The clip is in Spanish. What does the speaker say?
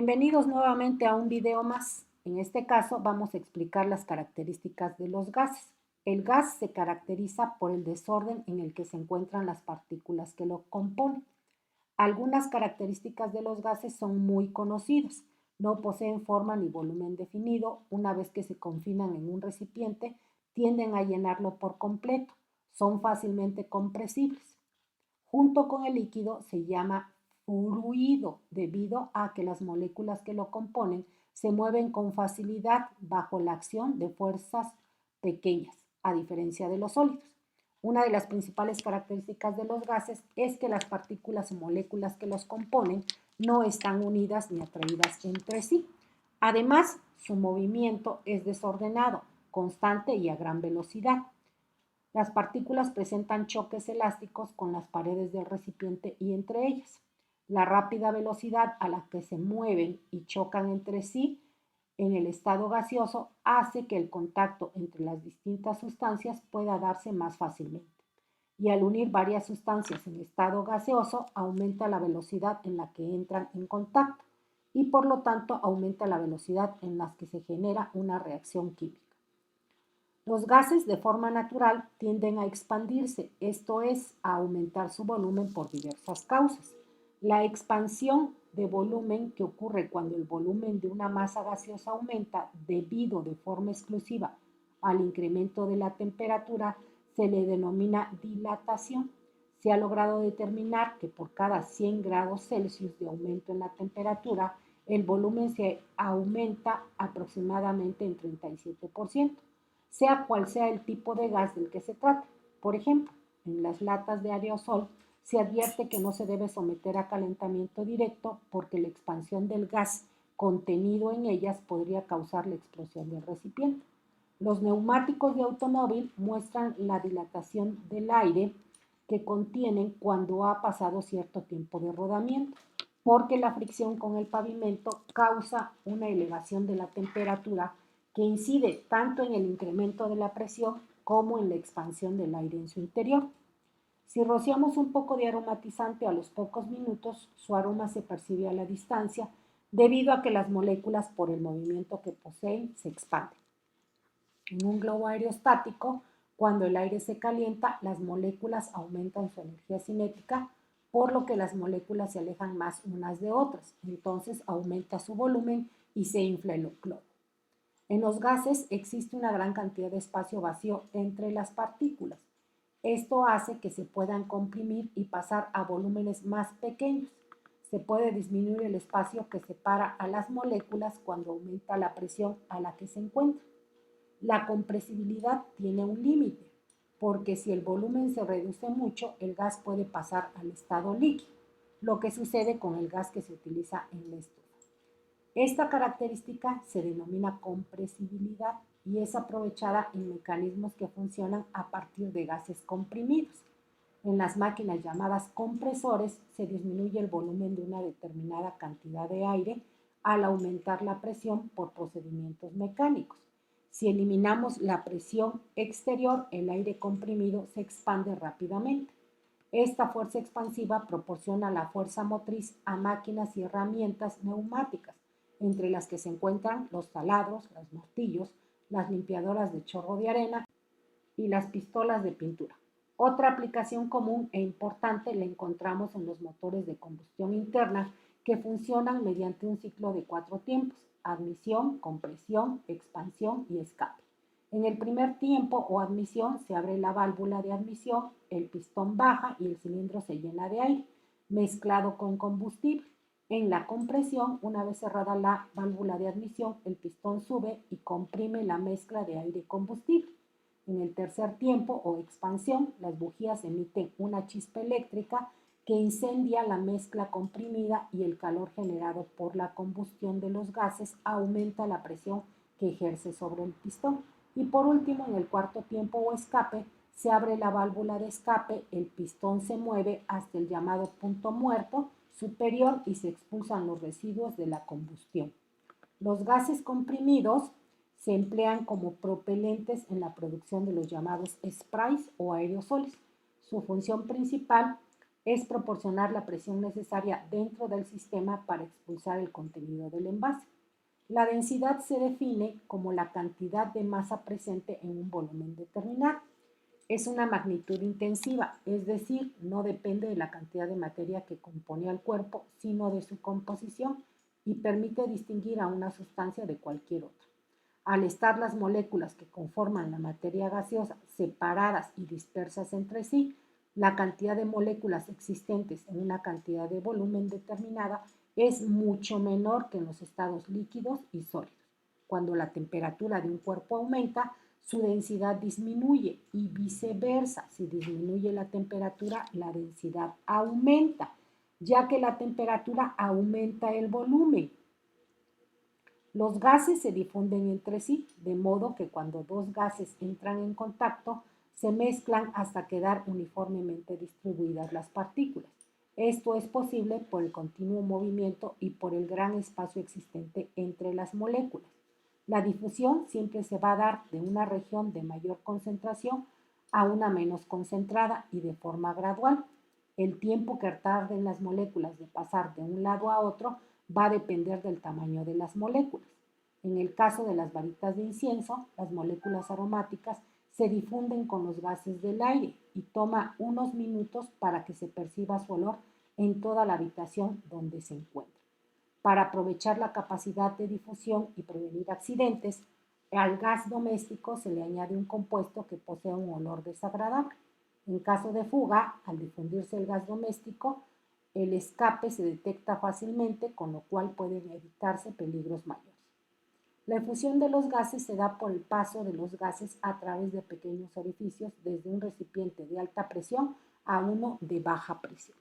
Bienvenidos nuevamente a un video más. En este caso vamos a explicar las características de los gases. El gas se caracteriza por el desorden en el que se encuentran las partículas que lo componen. Algunas características de los gases son muy conocidas. No poseen forma ni volumen definido. Una vez que se confinan en un recipiente, tienden a llenarlo por completo. Son fácilmente compresibles. Junto con el líquido se llama fluido debido a que las moléculas que lo componen se mueven con facilidad bajo la acción de fuerzas pequeñas, a diferencia de los sólidos. Una de las principales características de los gases es que las partículas o moléculas que los componen no están unidas ni atraídas entre sí. Además, su movimiento es desordenado, constante y a gran velocidad. Las partículas presentan choques elásticos con las paredes del recipiente y entre ellas. La rápida velocidad a la que se mueven y chocan entre sí en el estado gaseoso hace que el contacto entre las distintas sustancias pueda darse más fácilmente. Y al unir varias sustancias en estado gaseoso, aumenta la velocidad en la que entran en contacto y por lo tanto aumenta la velocidad en la que se genera una reacción química. Los gases de forma natural tienden a expandirse, esto es, a aumentar su volumen por diversas causas. La expansión de volumen que ocurre cuando el volumen de una masa gaseosa aumenta debido de forma exclusiva al incremento de la temperatura se le denomina dilatación. Se ha logrado determinar que por cada 100 grados Celsius de aumento en la temperatura, el volumen se aumenta aproximadamente en 37%, sea cual sea el tipo de gas del que se trate. Por ejemplo, en las latas de aerosol se advierte que no se debe someter a calentamiento directo porque la expansión del gas contenido en ellas podría causar la explosión del recipiente. Los neumáticos de automóvil muestran la dilatación del aire que contienen cuando ha pasado cierto tiempo de rodamiento, porque la fricción con el pavimento causa una elevación de la temperatura que incide tanto en el incremento de la presión como en la expansión del aire en su interior. Si rociamos un poco de aromatizante a los pocos minutos, su aroma se percibe a la distancia debido a que las moléculas, por el movimiento que poseen, se expanden. En un globo aerostático, cuando el aire se calienta, las moléculas aumentan su energía cinética, por lo que las moléculas se alejan más unas de otras. Entonces aumenta su volumen y se infla el globo. En los gases existe una gran cantidad de espacio vacío entre las partículas. Esto hace que se puedan comprimir y pasar a volúmenes más pequeños. Se puede disminuir el espacio que separa a las moléculas cuando aumenta la presión a la que se encuentran. La compresibilidad tiene un límite, porque si el volumen se reduce mucho, el gas puede pasar al estado líquido, lo que sucede con el gas que se utiliza en la estufa. Esta característica se denomina compresibilidad y es aprovechada en mecanismos que funcionan a partir de gases comprimidos. En las máquinas llamadas compresores se disminuye el volumen de una determinada cantidad de aire al aumentar la presión por procedimientos mecánicos. Si eliminamos la presión exterior, el aire comprimido se expande rápidamente. Esta fuerza expansiva proporciona la fuerza motriz a máquinas y herramientas neumáticas, entre las que se encuentran los taladros, los martillos, las limpiadoras de chorro de arena y las pistolas de pintura. Otra aplicación común e importante la encontramos en los motores de combustión interna que funcionan mediante un ciclo de 4 tiempos: admisión, compresión, expansión y escape. En el primer tiempo o admisión se abre la válvula de admisión, el pistón baja y el cilindro se llena de aire mezclado con combustible. En la compresión, una vez cerrada la válvula de admisión, el pistón sube y comprime la mezcla de aire y combustible. En el tercer tiempo o expansión, las bujías emiten una chispa eléctrica que incendia la mezcla comprimida y el calor generado por la combustión de los gases aumenta la presión que ejerce sobre el pistón. Y por último, en el cuarto tiempo o escape, se abre la válvula de escape, el pistón se mueve hasta el llamado punto muerto superior y se expulsan los residuos de la combustión. Los gases comprimidos se emplean como propelentes en la producción de los llamados sprays o aerosoles. Su función principal es proporcionar la presión necesaria dentro del sistema para expulsar el contenido del envase. La densidad se define como la cantidad de masa presente en un volumen determinado. Es una magnitud intensiva, es decir, no depende de la cantidad de materia que compone al cuerpo, sino de su composición y permite distinguir a una sustancia de cualquier otra. Al estar las moléculas que conforman la materia gaseosa separadas y dispersas entre sí, la cantidad de moléculas existentes en una cantidad de volumen determinada es mucho menor que en los estados líquidos y sólidos. Cuando la temperatura de un cuerpo aumenta, su densidad disminuye y viceversa. Si disminuye la temperatura, la densidad aumenta, ya que la temperatura aumenta el volumen. Los gases se difunden entre sí, de modo que cuando dos gases entran en contacto, se mezclan hasta quedar uniformemente distribuidas las partículas. Esto es posible por el continuo movimiento y por el gran espacio existente entre las moléculas. La difusión siempre se va a dar de una región de mayor concentración a una menos concentrada y de forma gradual. El tiempo que tarden las moléculas de pasar de un lado a otro va a depender del tamaño de las moléculas. En el caso de las varitas de incienso, las moléculas aromáticas se difunden con los gases del aire y toma unos minutos para que se perciba su olor en toda la habitación donde se encuentra. Para aprovechar la capacidad de difusión y prevenir accidentes, al gas doméstico se le añade un compuesto que posee un olor desagradable. En caso de fuga, al difundirse el gas doméstico, el escape se detecta fácilmente, con lo cual pueden evitarse peligros mayores. La efusión de los gases se da por el paso de los gases a través de pequeños orificios desde un recipiente de alta presión a uno de baja presión.